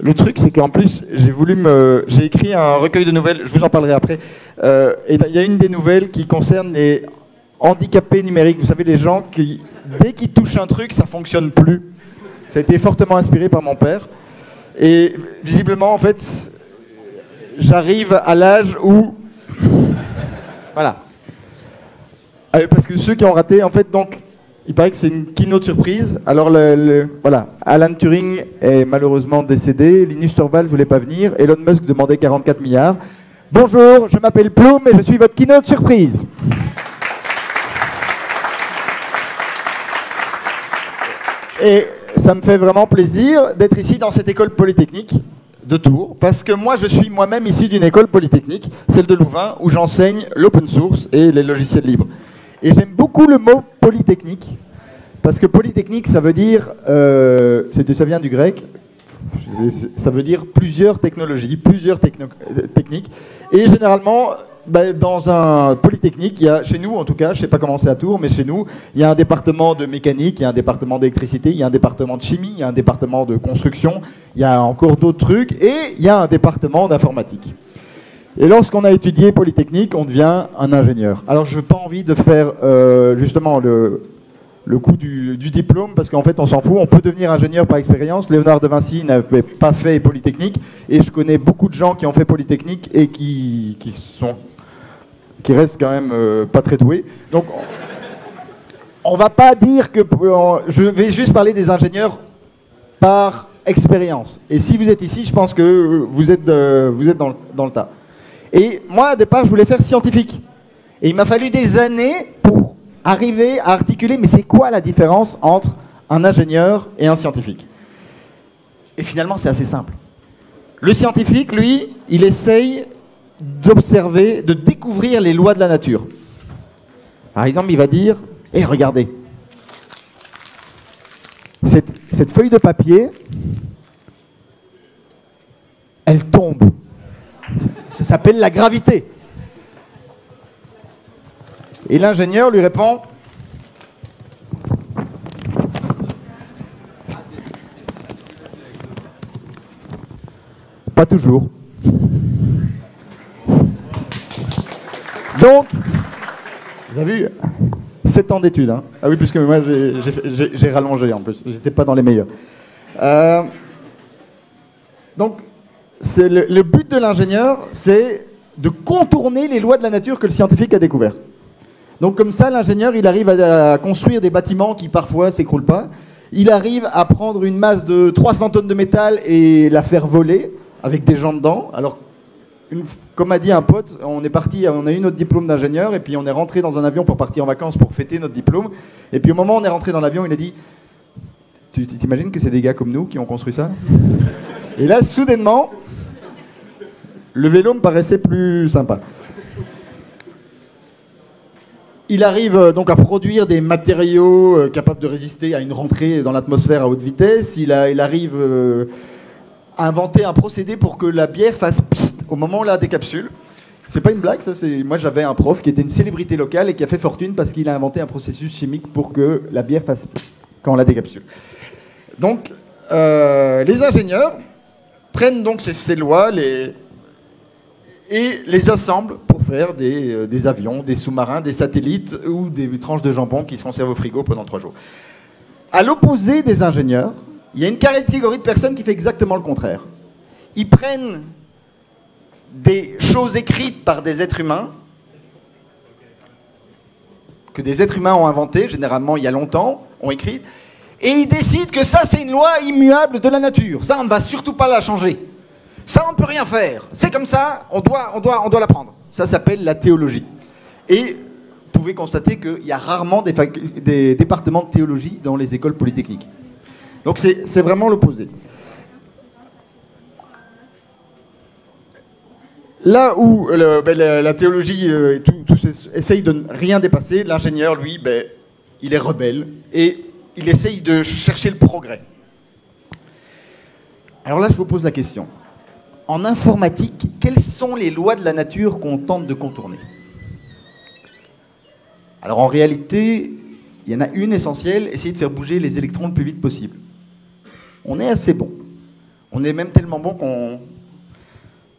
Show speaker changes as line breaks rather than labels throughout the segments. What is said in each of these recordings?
Le truc, c'est qu'en plus, j'ai écrit un recueil de nouvelles, je vous en parlerai après, et il y a une des nouvelles qui concerne les handicapés numériques. Vous savez, les gens qui, dès qu'ils touchent un truc, ça fonctionne plus. Ça a été fortement inspiré par mon père. Et visiblement, en fait, j'arrive à l'âge où... Voilà. Parce que ceux qui ont raté, en fait, donc... Il paraît que c'est une keynote surprise. Alors, voilà, Alan Turing est malheureusement décédé. Linus Torvalds ne voulait pas venir. Elon Musk demandait 44 milliards. Bonjour, je m'appelle Plume et je suis votre keynote surprise. Et ça me fait vraiment plaisir d'être ici dans cette école polytechnique de Tours, parce que moi, je suis moi-même issu d'une école polytechnique, celle de Louvain, où j'enseigne l'open source et les logiciels libres. Et j'aime beaucoup le mot polytechnique, parce que polytechnique, ça veut dire, ça vient du grec, ça veut dire plusieurs technologies, plusieurs techniques. Et généralement, dans un polytechnique, il y a, chez nous en tout cas, je ne sais pas comment c'est à Tours, mais chez nous, il y a un département de mécanique, il y a un département d'électricité, il y a un département de chimie, il y a un département de construction, il y a encore d'autres trucs, et il y a un département d'informatique. Et lorsqu'on a étudié Polytechnique, on devient un ingénieur. Alors, je n'ai pas envie de faire justement le coup du diplôme, parce qu'en fait, on s'en fout. On peut devenir ingénieur par expérience. Léonard de Vinci n'avait pas fait Polytechnique, et je connais beaucoup de gens qui ont fait Polytechnique et qui restent quand même pas très doués. Donc, on ne va pas dire que... je vais juste parler des ingénieurs par expérience. Et si vous êtes ici, je pense que vous êtes dans le tas. Et moi, au départ, je voulais faire scientifique. Et il m'a fallu des années pour arriver à articuler, mais c'est quoi la différence entre un ingénieur et un scientifique? Et finalement, c'est assez simple. Le scientifique, lui, il essaye d'observer, de découvrir les lois de la nature. Par exemple, il va dire, regardez, cette feuille de papier, elle tombe. Ça s'appelle la gravité. Et l'ingénieur lui répond, pas toujours. Donc, vous avez vu, 7 ans d'études. Hein. Ah oui, puisque moi j'ai rallongé en plus, j'étais pas dans les meilleurs. Donc, le but de l'ingénieur, c'est de contourner les lois de la nature que le scientifique a découvert. Donc comme ça, l'ingénieur, il arrive à construire des bâtiments qui parfois s'écroulent pas. Il arrive à prendre une masse de 300 tonnes de métal et la faire voler avec des gens dedans. Alors, comme a dit un pote, on a eu notre diplôme d'ingénieur et puis on est rentré dans un avion pour partir en vacances pour fêter notre diplôme. Et puis au moment où on est rentré dans l'avion, il a dit « Tu t'imagines que c'est des gars comme nous qui ont construit ça ?» Et là, soudainement, le vélo me paraissait plus sympa. Il arrive donc à produire des matériaux capables de résister à une rentrée dans l'atmosphère à haute vitesse. Il arrive à inventer un procédé pour que la bière fasse psst au moment où on la décapsule. C'est pas une blague, ça. Moi, j'avais un prof qui était une célébrité locale et qui a fait fortune parce qu'il a inventé un processus chimique pour que la bière fasse psst quand on la décapsule. Donc, les ingénieurs prennent donc ces lois et les assemblent pour faire des avions, des sous-marins, des satellites ou des tranches de jambon qui se conservent au frigo pendant 3 jours. À l'opposé des ingénieurs, il y a une catégorie de personnes qui fait exactement le contraire. Ils prennent des choses écrites par des êtres humains, que des êtres humains ont inventées, généralement il y a longtemps, ont écrit, et ils décident que ça c'est une loi immuable de la nature. Ça on ne va surtout pas la changer. Ça, on ne peut rien faire. C'est comme ça, on doit l'apprendre. Ça s'appelle la théologie. Et vous pouvez constater qu'il y a rarement des départements de théologie dans les écoles polytechniques. Donc c'est vraiment l'opposé. Là où la théologie essaye de ne rien dépasser, l'ingénieur, lui, il est rebelle et il essaye de chercher le progrès. Alors là, je vous pose la question. En informatique, quelles sont les lois de la nature qu'on tente de contourner? Alors en réalité, il y en a une essentielle, essayer de faire bouger les électrons le plus vite possible. On est assez bon. On est même tellement bon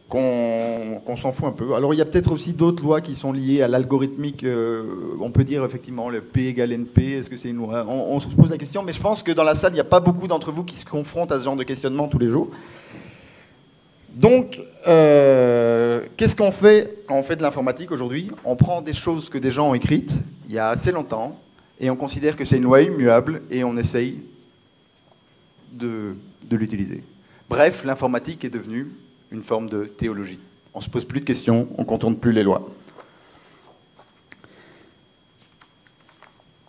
qu'on s'en fout un peu. Alors il y a peut-être aussi d'autres lois qui sont liées à l'algorithmique. On peut dire effectivement le P égale NP, est-ce que c'est une loi? On se pose la question, mais je pense que dans la salle, il n'y a pas beaucoup d'entre vous qui se confrontent à ce genre de questionnement tous les jours. Donc, qu'est-ce qu'on fait quand on fait de l'informatique aujourd'hui? On prend des choses que des gens ont écrites il y a assez longtemps et on considère que c'est une loi immuable et on essaye de l'utiliser. Bref, l'informatique est devenue une forme de théologie. On ne se pose plus de questions, on ne contourne plus les lois.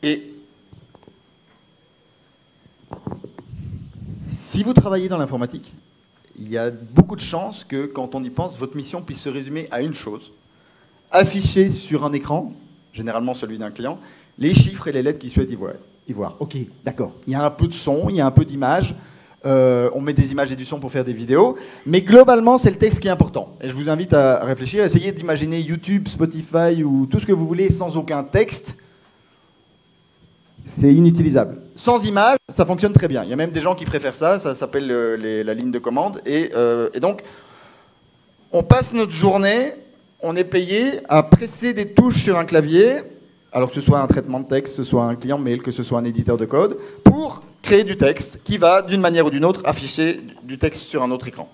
Et si vous travaillez dans l'informatique, il y a beaucoup de chances que, quand on y pense, votre mission puisse se résumer à une chose. Afficher sur un écran, généralement celui d'un client, les chiffres et les lettres qu'il souhaite y voir. Ok, d'accord. Il y a un peu de son, il y a un peu d'image. On met des images et du son pour faire des vidéos. Mais globalement, c'est le texte qui est important. Et je vous invite à réfléchir. Essayez d'imaginer YouTube, Spotify ou tout ce que vous voulez sans aucun texte. C'est inutilisable. Sans image, ça fonctionne très bien. Il y a même des gens qui préfèrent ça. Ça s'appelle la ligne de commande. Et donc, on passe notre journée, on est payé à presser des touches sur un clavier, alors que ce soit un traitement de texte, que ce soit un client mail, que ce soit un éditeur de code, pour créer du texte qui va, d'une manière ou d'une autre, afficher du texte sur un autre écran.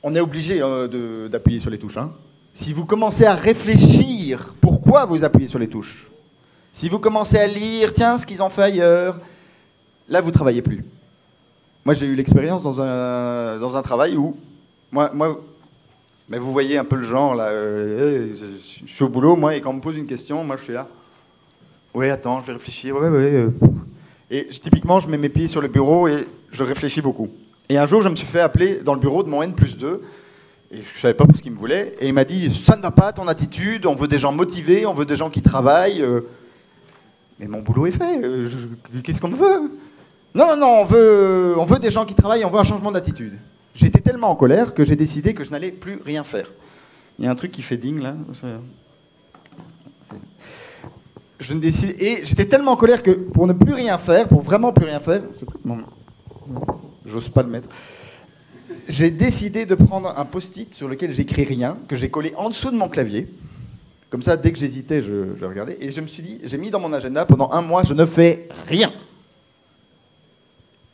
On est obligé d'appuyer sur les touches. Hein. Si vous commencez à réfléchir pourquoi vous appuyez sur les touches, si vous commencez à lire, tiens, ce qu'ils ont fait ailleurs, là, vous ne travaillez plus. Moi, j'ai eu l'expérience dans un travail où, mais vous voyez un peu le genre, là, je suis au boulot, moi, et quand on me pose une question, moi, je suis là. Oui, attends, je vais réfléchir. Ouais. Et typiquement, je mets mes pieds sur le bureau et je réfléchis beaucoup. Et un jour, je me suis fait appeler dans le bureau de mon N+2, et je ne savais pas ce qu'il me voulait, et il m'a dit, ça ne va pas, ton attitude, on veut des gens motivés, on veut des gens qui travaillent. Mais mon boulot est fait, qu'est-ce qu'on me veut? Non, on veut des gens qui travaillent, on veut un changement d'attitude. J'étais tellement en colère que j'ai décidé que je n'allais plus rien faire. Il y a un truc qui fait ding, là. Et j'étais tellement en colère que pour ne plus rien faire, pour vraiment plus rien faire, j'ose pas le mettre, j'ai décidé de prendre un post-it sur lequel j'écris rien, que j'ai collé en dessous de mon clavier. Comme ça, dès que j'hésitais, je regardais. Et je me suis dit, j'ai mis dans mon agenda, pendant 1 mois, je ne fais rien.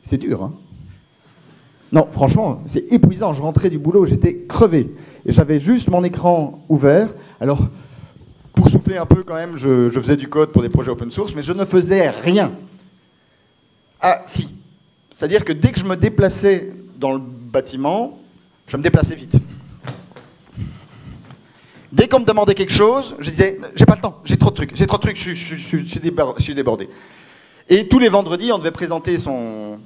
C'est dur, hein? Non, franchement, c'est épuisant. Je rentrais du boulot, j'étais crevé. Et j'avais juste mon écran ouvert. Alors, pour souffler un peu quand même, je faisais du code pour des projets open source, mais je ne faisais rien. Ah, si. C'est-à-dire que dès que je me déplaçais dans le bâtiment, je me déplaçais vite. Dès qu'on me demandait quelque chose, je disais, j'ai pas le temps, j'ai trop de trucs, je suis débordé. Et tous les vendredis, on devait présenter son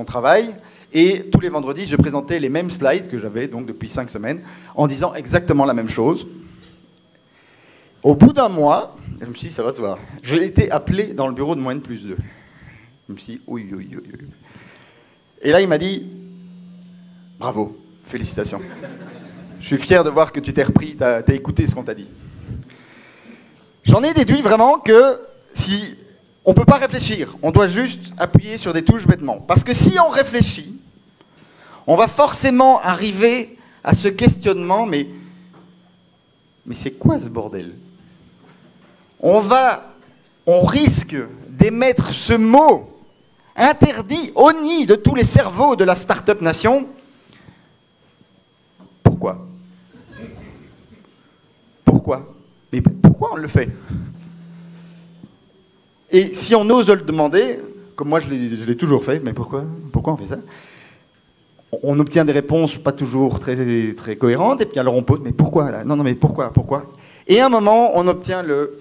travail, et tous les vendredis, je présentais les mêmes slides que j'avais donc depuis 5 semaines, en disant exactement la même chose. Au bout d'un mois, je me suis dit, ça va se voir. J'ai été appelé dans le bureau de mon N+2. Je me suis dit, oui. Et là, il m'a dit, bravo, félicitations. Je suis fier de voir que tu t'es repris, tu as écouté ce qu'on t'a dit. J'en ai déduit vraiment que si on ne peut pas réfléchir, on doit juste appuyer sur des touches bêtement. Parce que si on réfléchit, on va forcément arriver à ce questionnement, mais c'est quoi ce bordel? On risque d'émettre ce mot interdit au nid de tous les cerveaux de la start-up nation. Pourquoi? Mais pourquoi on le fait? Et si on ose le demander, comme moi je l'ai toujours fait, mais pourquoi on fait ça? On obtient des réponses pas toujours très, très cohérentes, et puis alors on pose, mais pourquoi là? Non, mais pourquoi? Et à un moment, on obtient le...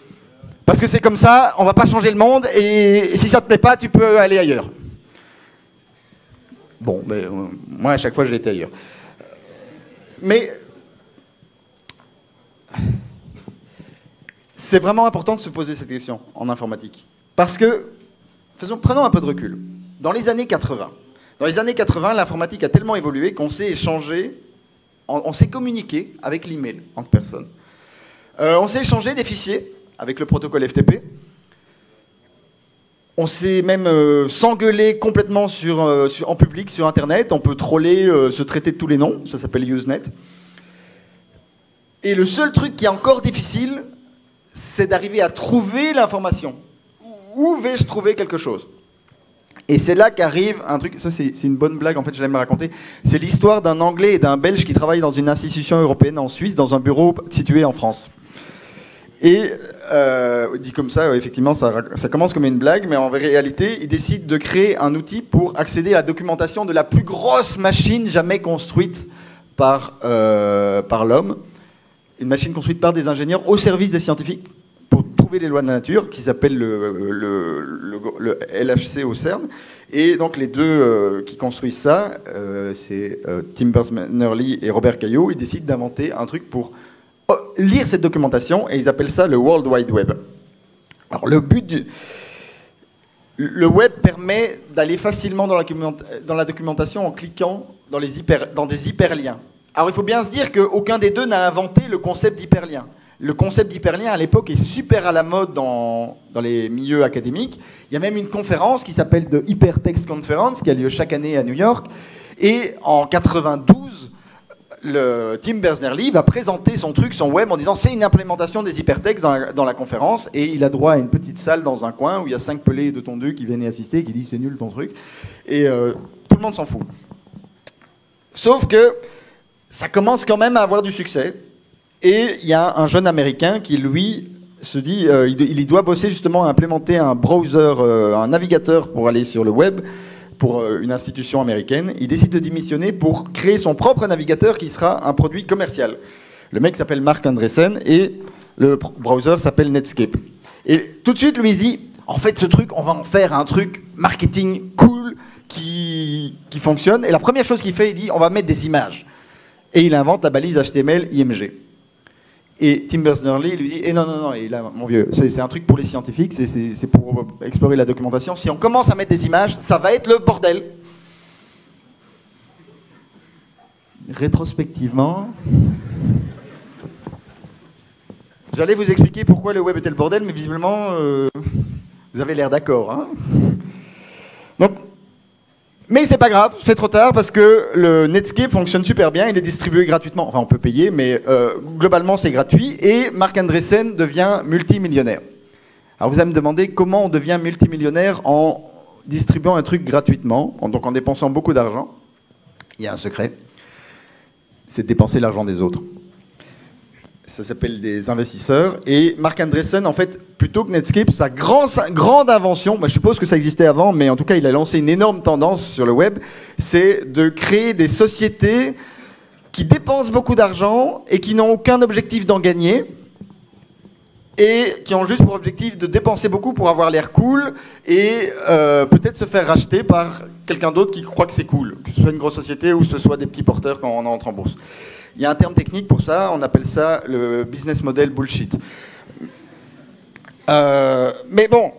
Parce que c'est comme ça, on va pas changer le monde, et si ça te plaît pas, tu peux aller ailleurs. Bon, mais moi à chaque fois j'ai été ailleurs. Mais c'est vraiment important de se poser cette question en informatique. Parce que, prenons un peu de recul. Dans les années 80, l'informatique a tellement évolué qu'on s'est échangé, on s'est communiqué avec l'email entre personnes. On s'est échangé des fichiers avec le protocole FTP. On sait même s'engueuler complètement en public sur Internet. On peut troller, se traiter de tous les noms. Ça s'appelle Usenet. Et le seul truc qui est encore difficile, c'est d'arriver à trouver l'information. Où vais-je trouver quelque chose? Et c'est là qu'arrive un truc, ça c'est une bonne blague en fait, je l'aime raconter. C'est l'histoire d'un Anglais et d'un Belge qui travaillent dans une institution européenne en Suisse, dans un bureau situé en France. Et dit comme ça, effectivement, ça commence comme une blague, mais en réalité, ils décident de créer un outil pour accéder à la documentation de la plus grosse machine jamais construite par l'homme. Une machine construite par des ingénieurs au service des scientifiques pour trouver les lois de la nature, qui s'appelle le LHC au CERN. Et donc les deux qui construisent ça, c'est Tim Berners-Lee et Robert Cailliau, ils décident d'inventer un truc pour lire cette documentation, et ils appellent ça le World Wide Web. Alors le but le web permet d'aller facilement dans la documentation en cliquant dans des hyperliens. Alors il faut bien se dire qu'aucun des deux n'a inventé le concept d'hyperlien. Le concept d'hyperlien à l'époque est super à la mode dans les milieux académiques. Il y a même une conférence qui s'appelle The Hypertext Conference qui a lieu chaque année à New York. Et en 92, Tim Berners-Lee va présenter son truc, son web, en disant c'est une implémentation des hypertextes dans la conférence, et il a droit à une petite salle dans un coin où il y a 5 pelés de tondus qui viennent y assister et qui disent c'est nul ton truc, et tout le monde s'en fout. Sauf que ça commence quand même à avoir du succès, et il y a un jeune américain qui lui se dit il doit bosser justement à implémenter un browser, un navigateur pour aller sur le web, pour une institution américaine. Il décide de démissionner pour créer son propre navigateur qui sera un produit commercial. Le mec s'appelle Marc Andreessen et le browser s'appelle Netscape. Et tout de suite, lui, il dit, en fait, ce truc, on va en faire un truc marketing cool qui fonctionne. Et la première chose qu'il fait, il dit, on va mettre des images. Et il invente la balise HTML IMG. Et Tim Berners-Lee lui dit non, et là, mon vieux, c'est un truc pour les scientifiques, c'est pour explorer la documentation. Si on commence à mettre des images, ça va être le bordel. Rétrospectivement, j'allais vous expliquer pourquoi le web était le bordel, mais visiblement, vous avez l'air d'accord. Hein. Donc, mais c'est pas grave, c'est trop tard parce que le Netscape fonctionne super bien, il est distribué gratuitement, enfin on peut payer, mais globalement c'est gratuit, et Marc Andreessen devient multimillionnaire. Alors vous allez me demander comment on devient multimillionnaire en distribuant un truc gratuitement, donc en dépensant beaucoup d'argent. Il y a un secret, c'est de dépenser l'argent des autres. Ça s'appelle des investisseurs. Et Marc Andreessen, en fait, plutôt que Netscape, sa grande invention, je suppose que ça existait avant, mais en tout cas, il a lancé une énorme tendance sur le web, c'est de créer des sociétés qui dépensent beaucoup d'argent et qui n'ont aucun objectif d'en gagner, et qui ont juste pour objectif de dépenser beaucoup pour avoir l'air cool et peut-être se faire racheter par quelqu'un d'autre qui croit que c'est cool, que ce soit une grosse société ou que ce soit des petits porteurs quand on entre en bourse. Il y a un terme technique pour ça, on appelle ça le business model bullshit. Mais bon,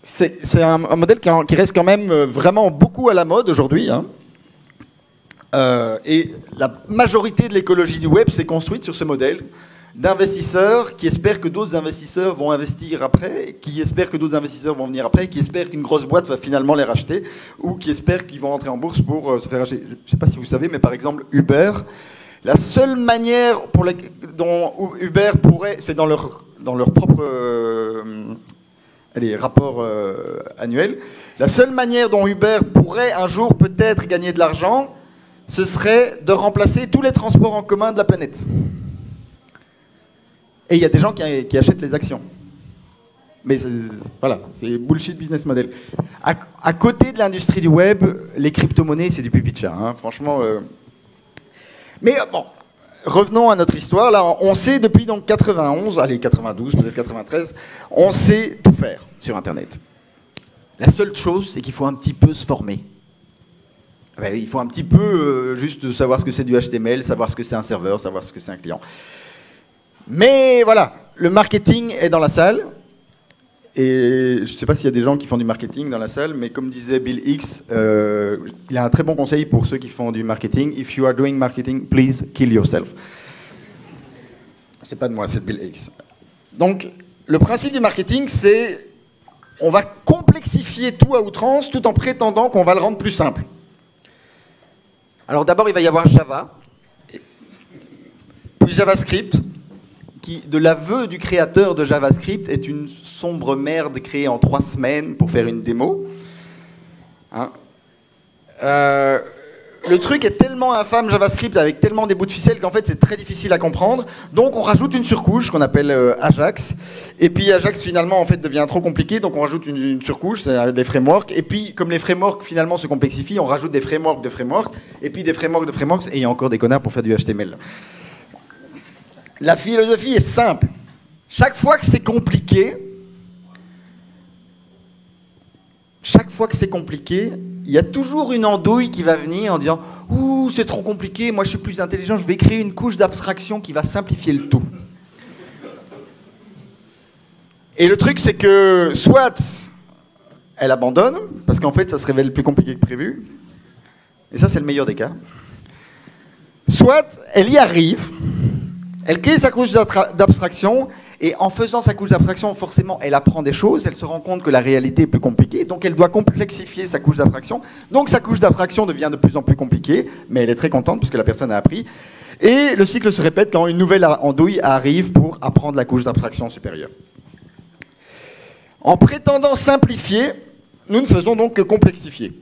c'est un modèle qui reste quand même vraiment beaucoup à la mode aujourd'hui. Hein. Et la majorité de l'écologie du web s'est construite sur ce modèle d'investisseurs qui espèrent que d'autres investisseurs vont investir après, qui espèrent que d'autres investisseurs vont venir après, qui espèrent qu'une grosse boîte va finalement les racheter, ou qui espèrent qu'ils vont rentrer en bourse pour se faire racheter. Je ne sais pas si vous savez, mais par exemple, Uber, la seule manière dont Uber pourrait, c'est dans leur propre rapport annuel, la seule manière dont Uber pourrait un jour peut-être gagner de l'argent, ce serait de remplacer tous les transports en commun de la planète. Et il y a des gens qui achètent les actions. Mais voilà, c'est bullshit business model. À côté de l'industrie du web, les crypto-monnaies, c'est du pipi de chat, hein, franchement. Mais bon, revenons à notre histoire. Là, on sait depuis donc 91, allez 92, peut-être 93, on sait tout faire sur Internet. La seule chose, c'est qu'il faut un petit peu se former. Ben, il faut un petit peu juste savoir ce que c'est du HTML, savoir ce que c'est un serveur, savoir ce que c'est un client. Mais voilà, le marketing est dans la salle. Et je ne sais pas s'il y a des gens qui font du marketing dans la salle, mais comme disait Bill Hicks, il a un très bon conseil pour ceux qui font du marketing. If you are doing marketing, please kill yourself. C'est pas de moi, c'est de Bill Hicks. Donc, le principe du marketing, c'est on va complexifier tout à outrance tout en prétendant qu'on va le rendre plus simple. Alors d'abord, il va y avoir Java, puis JavaScript, qui, de l'aveu du créateur de JavaScript, est une sombre merde créée en 3 semaines pour faire une démo. Hein. Le truc est tellement infâme, JavaScript, avec tellement des bouts de ficelle qu'en fait c'est très difficile à comprendre. Donc on rajoute une surcouche qu'on appelle Ajax. Et puis Ajax finalement en fait devient trop compliqué, donc on rajoute une surcouche, c'est des frameworks. Et puis comme les frameworks finalement se complexifient, on rajoute des frameworks de frameworks, et puis des frameworks de frameworks, et il y a encore des connards pour faire du HTML. La philosophie est simple. Chaque fois que c'est compliqué, il y a toujours une andouille qui va venir en disant « Ouh, c'est trop compliqué, moi je suis plus intelligent, je vais créer une couche d'abstraction qui va simplifier le tout. » Et le truc, c'est que soit elle abandonne, parce qu'en fait ça se révèle plus compliqué que prévu, et ça c'est le meilleur des cas, soit elle y arrive, elle crée sa couche d'abstraction, et en faisant sa couche d'abstraction, forcément, elle apprend des choses, elle se rend compte que la réalité est plus compliquée, donc elle doit complexifier sa couche d'abstraction. Donc sa couche d'abstraction devient de plus en plus compliquée, mais elle est très contente puisque la personne a appris. Et le cycle se répète quand une nouvelle andouille arrive pour apprendre la couche d'abstraction supérieure. En prétendant simplifier, nous ne faisons donc que complexifier.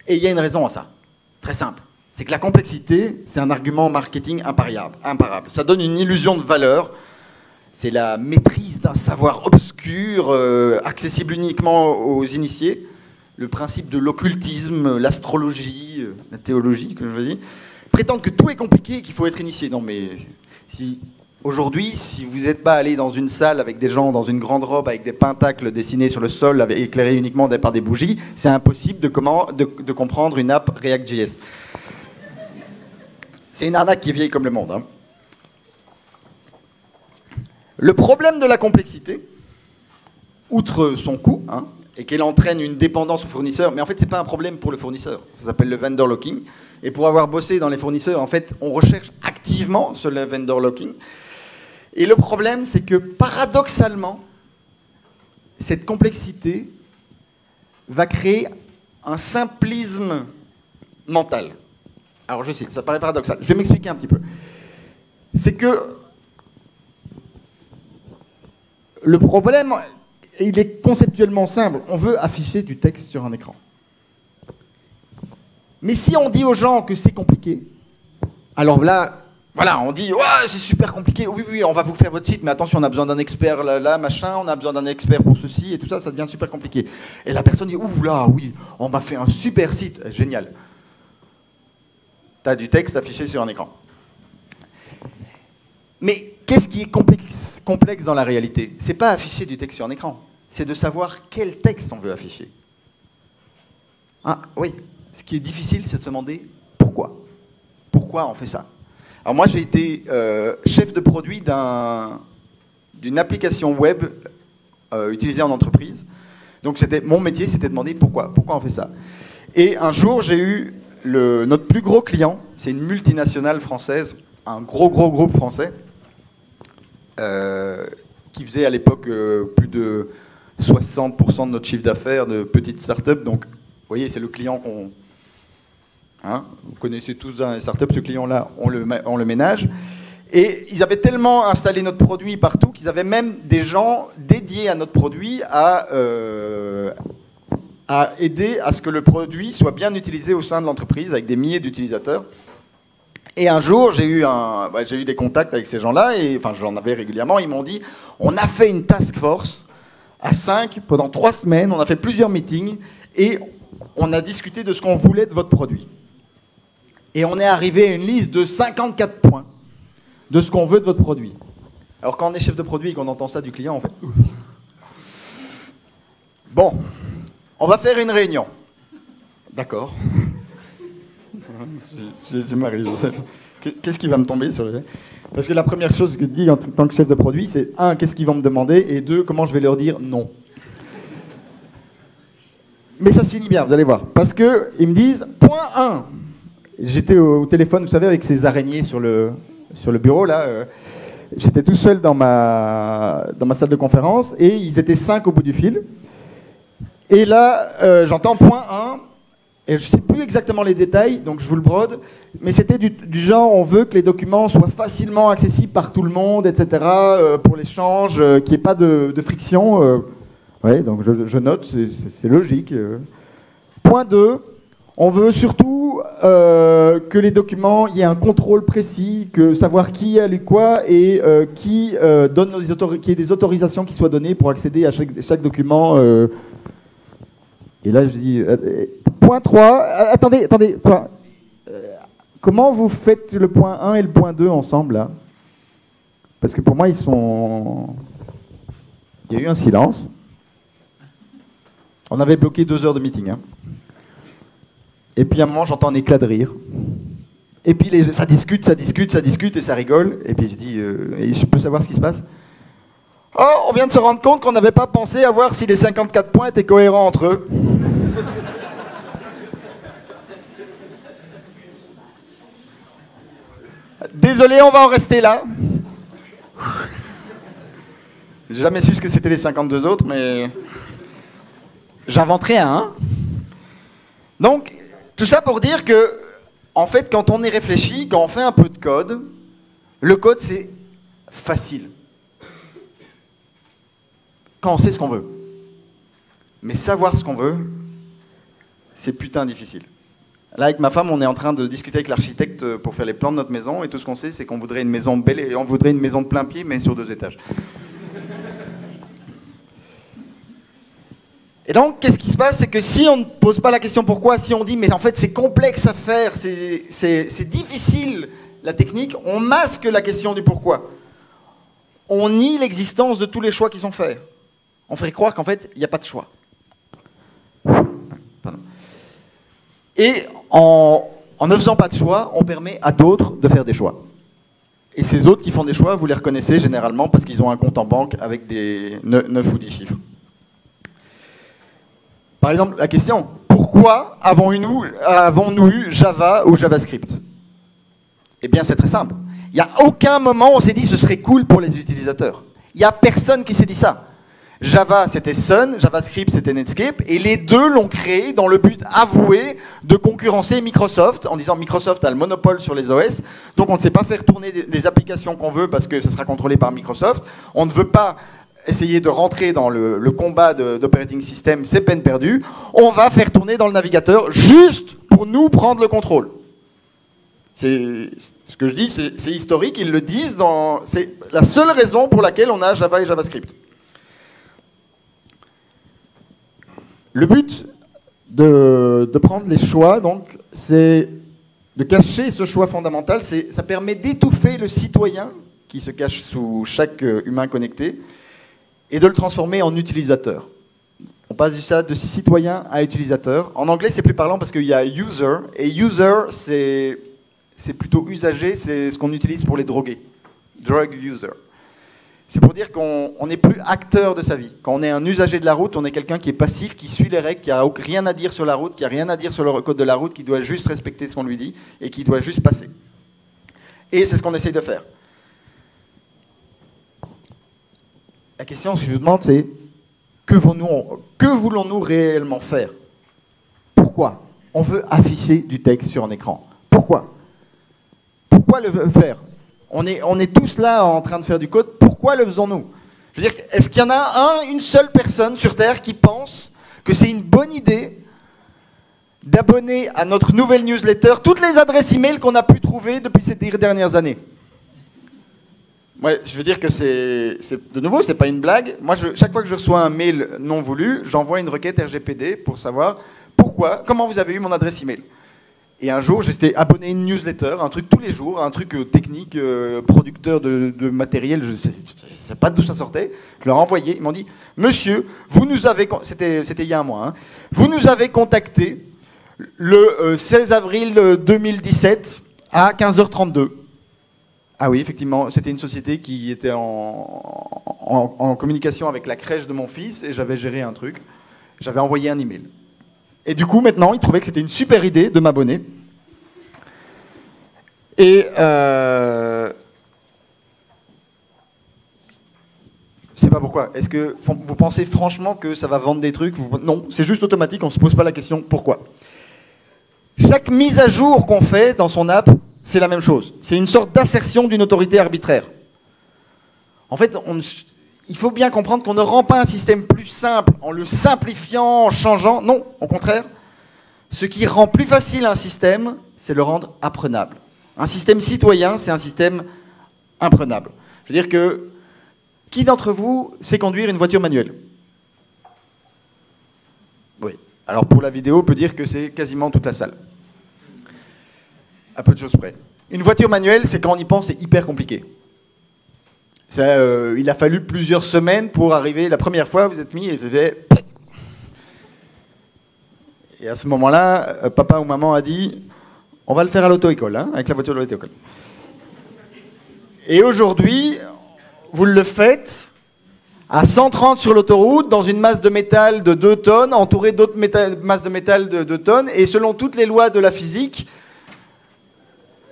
Et il y a une raison à ça, très simple. C'est que la complexité, c'est un argument marketing imparable. Ça donne une illusion de valeur. C'est la maîtrise d'un savoir obscur, accessible uniquement aux initiés. Le principe de l'occultisme, l'astrologie, la théologie, comme je dis, prétendent que tout est compliqué et qu'il faut être initié. Non, mais aujourd'hui, si vous n'êtes pas allé dans une salle avec des gens dans une grande robe avec des pentacles dessinés sur le sol, éclairés uniquement par des bougies, c'est impossible de comprendre une app React.js. C'est une arnaque qui est vieille comme le monde. Hein. Le problème de la complexité, outre son coût, et qu'elle entraîne une dépendance au fournisseur, mais en fait, ce n'est pas un problème pour le fournisseur. Ça s'appelle le vendor locking. Et pour avoir bossé dans les fournisseurs, en fait, on recherche activement ce vendor locking. Et le problème, c'est que paradoxalement, cette complexité va créer un simplisme mental. Alors, je sais, ça paraît paradoxal. Je vais m'expliquer un petit peu. C'est que le problème, il est conceptuellement simple. On veut afficher du texte sur un écran. Mais si on dit aux gens que c'est compliqué, alors là, voilà, on dit « Ouais, c'est super compliqué, oui, on va vous faire votre site, mais attention, on a besoin d'un expert là, machin, on a besoin d'un expert pour ceci, et tout ça, ça devient super compliqué. » Et la personne dit « Ouh là, oui, on m'a fait un super site, génial. » Tu as du texte affiché sur un écran. Mais qu'est-ce qui est complexe dans la réalité? C'est pas afficher du texte sur un écran, c'est de savoir quel texte on veut afficher. Ah oui, ce qui est difficile, c'est de se demander pourquoi. Pourquoi on fait ça? Alors moi, j'ai été chef de produit d'une application web utilisée en entreprise. Donc mon métier, c'était de demander pourquoi on fait ça. Et un jour, j'ai eu notre plus gros client, c'est une multinationale française, un gros groupe français, qui faisait à l'époque plus de 60% de notre chiffre d'affaires de petites startups. Donc, vous voyez, c'est le client qu'on... vous connaissez tous dans les startups, ce client-là, on le ménage. Et ils avaient tellement installé notre produit partout qu'ils avaient même des gens dédiés à notre produit à aider à ce que le produit soit bien utilisé au sein de l'entreprise avec des milliers d'utilisateurs. Et un jour, j'ai eu des contacts avec ces gens-là, et enfin j'en avais régulièrement, ils m'ont dit « On a fait une task force à 5 pendant 3 semaines, on a fait plusieurs meetings, et on a discuté de ce qu'on voulait de votre produit. Et on est arrivé à une liste de 54 points de ce qu'on veut de votre produit. » Alors quand on est chef de produit et qu'on entend ça du client, on fait « Bon, on va faire une réunion. » D'accord. Jésus-Marie Joseph. Qu'est-ce qui va me tomber sur le... Parce que la première chose que je dis en tant que chef de produit, c'est 1, qu'est-ce qu'ils vont me demander, et 2, comment je vais leur dire non. Mais ça se finit bien, vous allez voir. Parce qu'ils me disent, point 1. J'étais au téléphone, vous savez, avec ces araignées sur le bureau, là. j'étais tout seul dans ma salle de conférence et ils étaient 5 au bout du fil. Et là, j'entends point 1, et je ne sais plus exactement les détails, donc je vous le brode, mais c'était du genre, on veut que les documents soient facilement accessibles par tout le monde, etc., pour l'échange, qu'il n'y ait pas de friction. Ouais, donc je note, c'est logique. Point 2, on veut surtout que les documents, il y ait un contrôle précis, que savoir qui a lu quoi et qui donne qu'il y ait des autorisations qui soient données pour accéder à chaque document. Et là, je dis, point 3, attendez, comment vous faites le point 1 et le point 2 ensemble, là? Parce que pour moi, il y a eu un silence. On avait bloqué 2 heures de meeting. Hein. Et puis à un moment, j'entends un éclat de rire. Et puis ça discute, et ça rigole. Et puis je dis, et je peux savoir ce qui se passe? Oh, on vient de se rendre compte qu'on n'avait pas pensé à voir si les 54 points étaient cohérents entre eux. Désolé, on va en rester là. J'ai jamais su ce que c'était les 52 autres, mais j'inventerai un. Hein. Donc, tout ça pour dire que, en fait, quand on y réfléchit, quand on fait un peu de code, le code, c'est facile. Quand on sait ce qu'on veut. Mais savoir ce qu'on veut, c'est putain difficile. Là, avec ma femme, on est en train de discuter avec l'architecte pour faire les plans de notre maison, et tout ce qu'on sait, c'est qu'on voudrait une maison belle, et on voudrait une maison de plein pied, mais sur 2 étages. Et donc, qu'est-ce qui se passe? C'est que si on ne pose pas la question pourquoi, si on dit, mais en fait, c'est complexe à faire, c'est difficile, la technique, on masque la question du pourquoi. On nie l'existence de tous les choix qui sont faits. On ferait croire qu'en fait, il n'y a pas de choix. Pardon. Et en ne faisant pas de choix, on permet à d'autres de faire des choix. Et ces autres qui font des choix, vous les reconnaissez généralement parce qu'ils ont un compte en banque avec des 9 ou 10 chiffres. Par exemple, la question, pourquoi avons-nous eu Java ou JavaScript? Eh bien, c'est très simple. Il n'y a aucun moment où on s'est dit ce serait cool pour les utilisateurs. Il n'y a personne qui s'est dit ça. Java, c'était Sun, JavaScript, c'était Netscape, et les deux l'ont créé dans le but avoué de concurrencer Microsoft, en disant Microsoft a le monopole sur les OS, donc on ne sait pas faire tourner des applications qu'on veut parce que ça sera contrôlé par Microsoft. On ne veut pas essayer de rentrer dans le combat d'operating system, c'est peine perdue. On va faire tourner dans le navigateur juste pour nous prendre le contrôle. C'est ce que je dis, c'est historique, ils le disent, c'est la seule raison pour laquelle on a Java et JavaScript. Le but de prendre les choix, donc, c'est de cacher ce choix fondamental. Ça permet d'étouffer le citoyen qui se cache sous chaque humain connecté et de le transformer en utilisateur. On passe de citoyen à utilisateur. En anglais, c'est plus parlant parce qu'il y a user, et user, c'est plutôt usager, c'est ce qu'on utilise pour les drogués. Drug user. C'est pour dire qu'on n'est plus acteur de sa vie. Quand on est un usager de la route, on est quelqu'un qui est passif, qui suit les règles, qui n'a rien à dire sur la route, qui n'a rien à dire sur le code de la route, qui doit juste respecter ce qu'on lui dit et qui doit juste passer. Et c'est ce qu'on essaye de faire. La question, si je vous demande, c'est que voulons-nous réellement faire? Pourquoi? On veut afficher du texte sur un écran. Pourquoi? Pourquoi le faire? On est tous là en train de faire du code. Pourquoi le faisons-nous? Je veux dire, est-ce qu'il y en a une seule personne sur Terre qui pense que c'est une bonne idée d'abonner à notre nouvelle newsletter toutes les adresses e-mail qu'on a pu trouver depuis ces dernières années? Ouais, je veux dire que de nouveau, c'est pas une blague. Moi, chaque fois que je reçois un mail non voulu, j'envoie une requête RGPD pour savoir comment vous avez eu mon adresse e-mail. Et un jour, j'étais abonné à une newsletter, un truc tous les jours, un truc technique, producteur de matériel, je ne sais pas d'où ça sortait. Je leur ai envoyé, ils m'ont dit « Monsieur, vous nous avez... » C'était il y a un mois. Hein, vous nous avez contacté le 16 avril 2017 à 15h32. Ah oui, effectivement, c'était une société qui était en communication avec la crèche de mon fils et j'avais géré un truc. J'avais envoyé un email. Et du coup, maintenant, ils trouvaient que c'était une super idée de m'abonner. Et sais pas pourquoi. Est-ce que vous pensez franchement que ça va vendre des trucs? Non, c'est juste automatique, on ne se pose pas la question pourquoi. Chaque mise à jour qu'on fait dans son app, c'est la même chose. C'est une sorte d'assertion d'une autorité arbitraire. En fait, il faut bien comprendre qu'on ne rend pas un système plus simple en le simplifiant, en changeant. Non, au contraire. Ce qui rend plus facile un système, c'est le rendre apprenable. Un système citoyen, c'est un système imprenable. Je veux dire que, qui d'entre vous sait conduire une voiture manuelle? Oui. Alors pour la vidéo, on peut dire que c'est quasiment toute la salle. À peu de choses près. Une voiture manuelle, c'est quand on y pense, c'est hyper compliqué. Ça, il a fallu plusieurs semaines pour arriver. La première fois, vous êtes mis et c'était... Et à ce moment-là, papa ou maman a dit, on va le faire à l'auto-école, hein, avec la voiture de l'auto-école. Et aujourd'hui, vous le faites à 130 sur l'autoroute, dans une masse de métal de 2 tonnes, entouré d'autres masses de métal de 2 tonnes, et selon toutes les lois de la physique,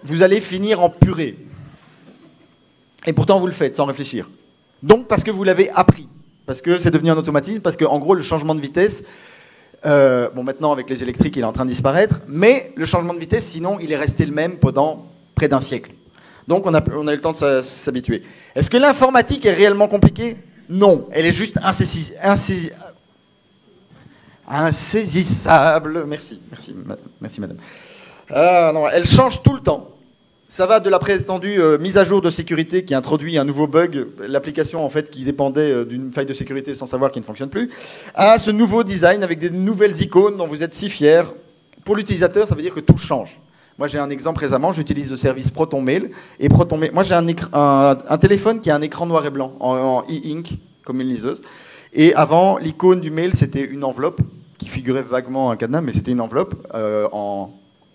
vous allez finir en purée. Et pourtant, vous le faites sans réfléchir. Donc, parce que vous l'avez appris. Parce que c'est devenu un automatisme, parce qu'en gros, le changement de vitesse... bon, maintenant, avec les électriques, il est en train de disparaître, mais le changement de vitesse, sinon, il est resté le même pendant près d'un siècle. Donc, on a eu le temps de s'habituer. Est-ce que l'informatique est réellement compliquée? Non, elle est juste insaisissable. Merci, madame. Non, elle change tout le temps. Ça va de la prétendue mise à jour de sécurité qui introduit un nouveau bug, l'application en fait qui dépendait d'une faille de sécurité sans savoir qui ne fonctionne plus, à ce nouveau design avec des nouvelles icônes dont vous êtes si fiers. Pour l'utilisateur, ça veut dire que tout change. Moi, j'ai un exemple récemment, j'utilise le service ProtonMail. Et ProtonMail, moi, j'ai un téléphone qui a un écran noir et blanc, en e-ink, comme une liseuse. Et avant, l'icône du mail, c'était une enveloppe qui figurait vaguement un cadenas, mais c'était une enveloppe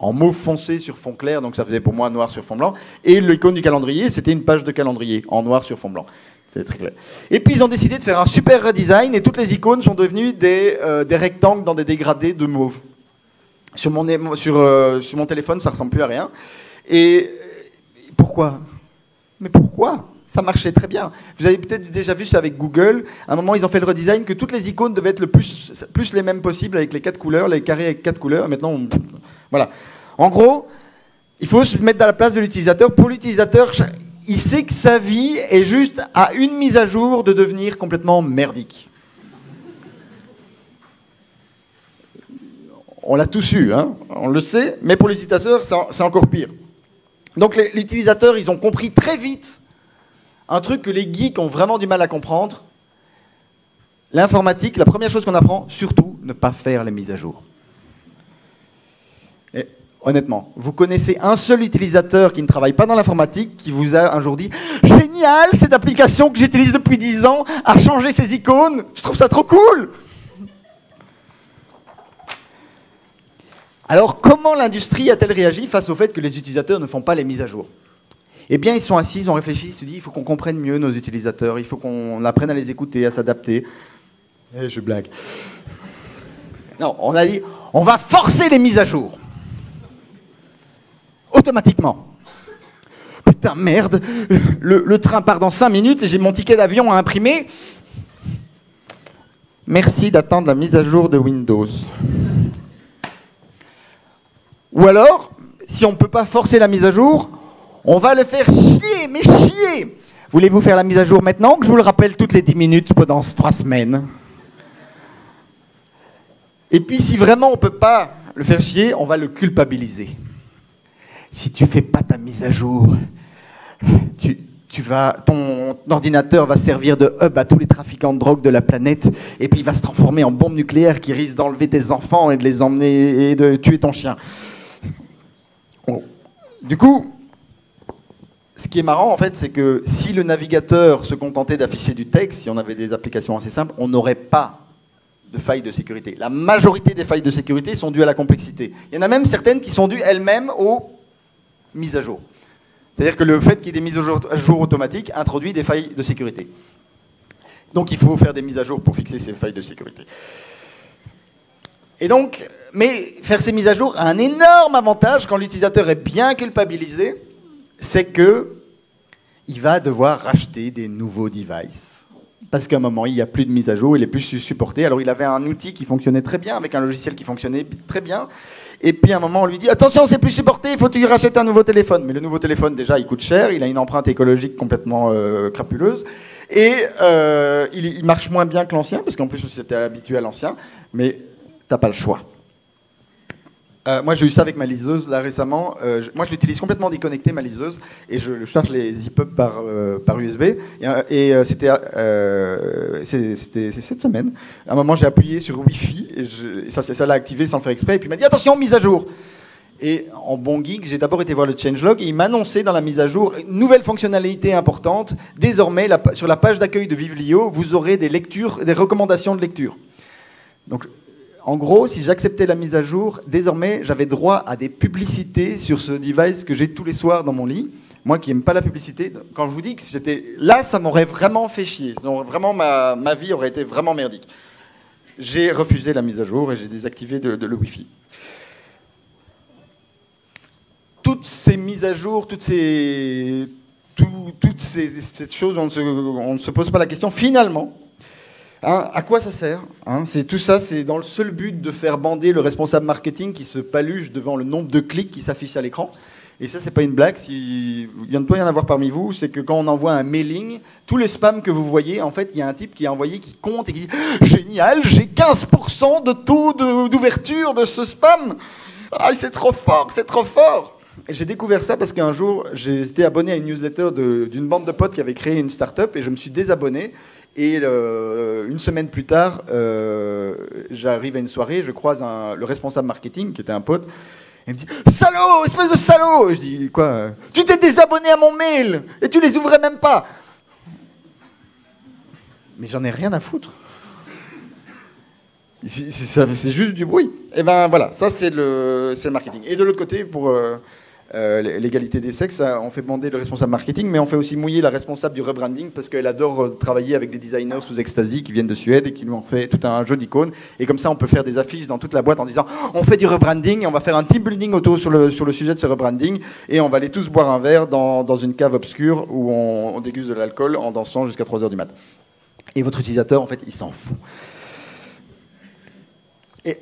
en mauve foncé sur fond clair, donc ça faisait pour moi noir sur fond blanc. Et l'icône du calendrier, c'était une page de calendrier, en noir sur fond blanc. C'était très clair. Et puis ils ont décidé de faire un super redesign, et toutes les icônes sont devenues des rectangles dans des dégradés de mauve. Sur mon téléphone, ça ressemble plus à rien. Et pourquoi? Mais pourquoi? Ça marchait très bien. Vous avez peut-être déjà vu ça avec Google. À un moment, ils ont fait le redesign que toutes les icônes devaient être le plus les mêmes possibles avec les 4 couleurs, les carrés avec 4 couleurs. Et maintenant, voilà. En gros, il faut se mettre dans la place de l'utilisateur. Pour l'utilisateur, il sait que sa vie est juste à une mise à jour de devenir complètement merdique. On l'a tous eu, hein, on le sait, mais pour l'utilisateur, c'est encore pire. Donc les utilisateurs, ils ont compris très vite un truc que les geeks ont vraiment du mal à comprendre. L'informatique, la première chose qu'on apprend, surtout, ne pas faire les mises à jour. Et honnêtement, vous connaissez un seul utilisateur qui ne travaille pas dans l'informatique, qui vous a un jour dit « Génial, cette application que j'utilise depuis 10 ans a changé ses icônes, je trouve ça trop cool !» Alors, comment l'industrie a-t-elle réagi face au fait que les utilisateurs ne font pas les mises à jour? Eh bien, ils sont assis, ils ont réfléchi, ils se disent, il faut qu'on comprenne mieux nos utilisateurs, il faut qu'on apprenne à les écouter, à s'adapter. Eh, je blague. Non, on a dit, on va forcer les mises à jour. Automatiquement. Putain, merde, le train part dans 5 minutes et j'ai mon ticket d'avion à imprimer. Merci d'attendre la mise à jour de Windows. Ou alors, si on ne peut pas forcer la mise à jour, on va le faire chier, mais chier. Voulez-vous faire la mise à jour maintenant, que je vous le rappelle toutes les 10 minutes pendant 3 semaines? Et puis, si vraiment on ne peut pas le faire chier, on va le culpabiliser. Si tu ne fais pas ta mise à jour, ton ordinateur va servir de hub à tous les trafiquants de drogue de la planète, et puis il va se transformer en bombe nucléaire qui risque d'enlever tes enfants et de les emmener et de tuer ton chien. Du coup, ce qui est marrant en fait, c'est que si le navigateur se contentait d'afficher du texte, si on avait des applications assez simples, on n'aurait pas de failles de sécurité. La majorité des failles de sécurité sont dues à la complexité. Il y en a même certaines qui sont dues elles-mêmes aux mises à jour. C'est-à-dire que le fait qu'il y ait des mises à jour automatiques introduit des failles de sécurité. Donc il faut faire des mises à jour pour fixer ces failles de sécurité. Et donc, mais faire ces mises à jour a un énorme avantage quand l'utilisateur est bien culpabilisé, c'est que il va devoir racheter des nouveaux devices parce qu'à un moment, il n'y a plus de mise à jour, il n'est plus supporté. Alors il avait un outil qui fonctionnait très bien, avec un logiciel qui fonctionnait très bien. Et puis à un moment, on lui dit « Attention, c'est plus supporté, il faut que tu rachètes un nouveau téléphone ». Mais le nouveau téléphone, déjà, il coûte cher, il a une empreinte écologique complètement crapuleuse. Et il marche moins bien que l'ancien, parce qu'en plus, c'était habitué à l'ancien. Mais t'as pas le choix. Moi, j'ai eu ça avec ma liseuse, là, récemment. Moi, je l'utilise complètement déconnectée, ma liseuse, et je charge les EPUB par USB. C'était cette semaine. À un moment, j'ai appuyé sur Wi-Fi, et ça l'a activé sans le faire exprès, et puis il m'a dit « Attention, mise à jour !» Et en bon geek, j'ai d'abord été voir le changelog, et il m'annonçait dans la mise à jour une nouvelle fonctionnalité importante. Désormais, sur la page d'accueil de Vivlio, vous aurez des recommandations de lecture. Donc, en gros, si j'acceptais la mise à jour, désormais, j'avais droit à des publicités sur ce device que j'ai tous les soirs dans mon lit. Moi qui n'aime pas la publicité, quand je vous dis que j'étais là, ça m'aurait vraiment fait chier. Donc, vraiment, ma vie aurait été vraiment merdique. J'ai refusé la mise à jour et j'ai désactivé le Wi-Fi. Toutes ces mises à jour, toutes ces choses, on ne se pose pas la question. Finalement, à quoi ça sert, Tout ça, c'est dans le seul but de faire bander le responsable marketing qui se paluche devant le nombre de clics qui s'affichent à l'écran. Et ça, c'est pas une blague. Il doit y en avoir parmi vous. C'est que quand on envoie un mailing, tous les spams que vous voyez, en fait, il y a un type qui a envoyé, qui compte et qui dit « Génial, j'ai 15% de taux d'ouverture de ce spam. Ah, c'est trop fort, c'est trop fort !» Et j'ai découvert ça parce qu'un jour, j'ai été abonné à une newsletter d'une bande de potes qui avait créé une start-up et je me suis désabonné. Et une semaine plus tard, j'arrive à une soirée, je croise le responsable marketing, qui était un pote, et il me dit « Salaud, espèce de salaud !» Et je dis « Quoi ? Tu t'es désabonné à mon mail et tu les ouvrais même pas !» Mais j'en ai rien à foutre. C'est juste du bruit. Et ben voilà, ça c'est le marketing. Et de l'autre côté, pour l'égalité des sexes, on fait bander le responsable marketing, mais on fait aussi mouiller la responsable du rebranding parce qu'elle adore travailler avec des designers sous ecstasy qui viennent de Suède et qui lui ont fait tout un jeu d'icônes. Et comme ça, on peut faire des affiches dans toute la boîte en disant on fait du rebranding et on va faire un team building autour sur le sujet de ce rebranding et on va aller tous boire un verre dans une cave obscure où on déguste de l'alcool en dansant jusqu'à 3h du mat. Et votre utilisateur, en fait, il s'en fout. Et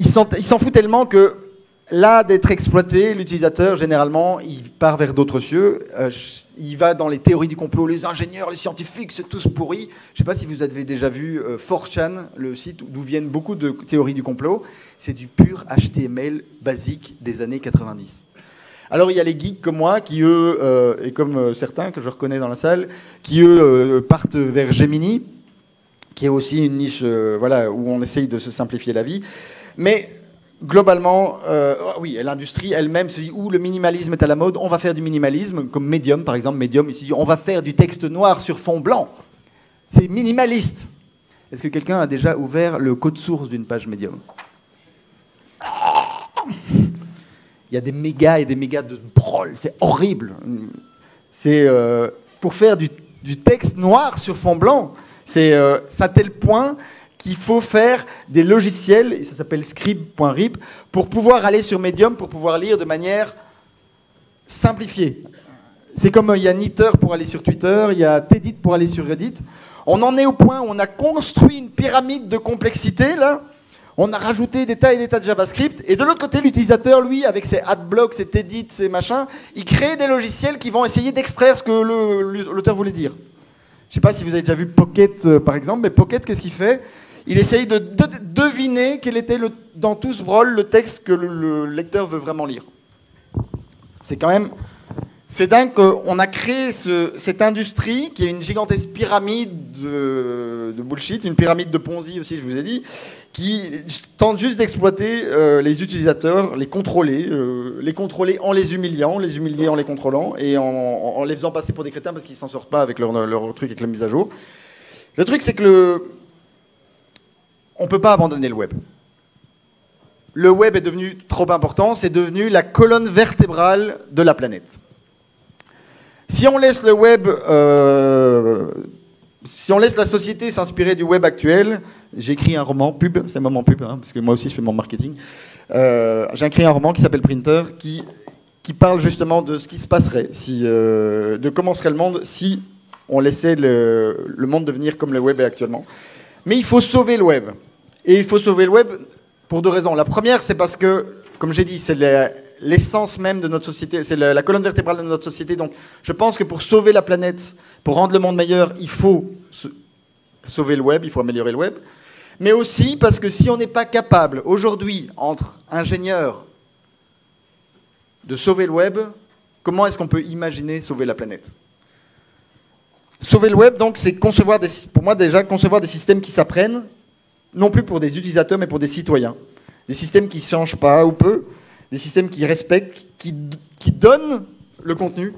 il s'en fout tellement que là, d'être exploité, l'utilisateur, généralement, il part vers d'autres cieux. Il va dans les théories du complot. Les ingénieurs, les scientifiques, c'est tous pourris. Je ne sais pas si vous avez déjà vu 4chan, le site d'où viennent beaucoup de théories du complot. C'est du pur HTML basique des années 90. Alors, il y a les geeks comme moi, qui, eux, et comme certains que je reconnais dans la salle, qui, eux, partent vers Gemini, qui est aussi une niche voilà, où on essaye de se simplifier la vie. Mais globalement, oui, l'industrie elle-même se dit où le minimalisme est à la mode, on va faire du minimalisme, comme Medium par exemple. Medium, il se dit on va faire du texte noir sur fond blanc. C'est minimaliste. Est-ce que quelqu'un a déjà ouvert le code source d'une page Medium? Il y a des mégas et des mégas de brol, c'est horrible. C'est pour faire du texte noir sur fond blanc, c'est à tel point qu'il faut faire des logiciels, et ça s'appelle scribe.rip, pour pouvoir aller sur Medium, pour pouvoir lire de manière simplifiée. C'est comme il y a Knitter pour aller sur Twitter, il y a Tedit pour aller sur Reddit. On en est au point où on a construit une pyramide de complexité, là. On a rajouté des tas et des tas de JavaScript. Et de l'autre côté, l'utilisateur, lui, avec ses adblocks, ses Tedit, ses machins, il crée des logiciels qui vont essayer d'extraire ce que l'auteur voulait dire. Je ne sais pas si vous avez déjà vu Pocket, par exemple, mais Pocket, qu'est-ce qu'il fait ? Il essaye de deviner quel était, dans tout ce brol, le texte que le lecteur veut vraiment lire. C'est quand même... C'est dingue qu'on a créé cette industrie qui est une gigantesque pyramide de bullshit, une pyramide de Ponzi aussi, je vous ai dit, qui tente juste d'exploiter les utilisateurs, les contrôler en les humiliant, les humilier en les contrôlant et en les faisant passer pour des crétins parce qu'ils ne s'en sortent pas avec leur truc avec la mise à jour. Le truc, c'est que on ne peut pas abandonner le web. Le web est devenu trop important, c'est devenu la colonne vertébrale de la planète. Si on laisse le web, si on laisse la société s'inspirer du web actuel, j'ai écrit un roman pub, c'est un moment pub, parce que moi aussi je fais mon marketing. J'ai écrit un roman qui s'appelle Printer, qui parle justement de ce qui se passerait, de comment serait le monde si on laissait le monde devenir comme le web est actuellement. Mais il faut sauver le web. Et il faut sauver le web pour 2 raisons. La première, c'est parce que, comme j'ai dit, c'est l'essence même de notre société, c'est la colonne vertébrale de notre société. Donc je pense que pour sauver la planète, pour rendre le monde meilleur, il faut sauver le web, il faut améliorer le web. Mais aussi parce que si on n'est pas capable, aujourd'hui, entre ingénieurs, de sauver le web, comment est-ce qu'on peut imaginer sauver la planète? Sauver le web, donc, c'est concevoir pour moi déjà, concevoir des systèmes qui s'apprennent, non plus pour des utilisateurs, mais pour des citoyens. Des systèmes qui ne changent pas ou peu, des systèmes qui respectent, qui donnent le contenu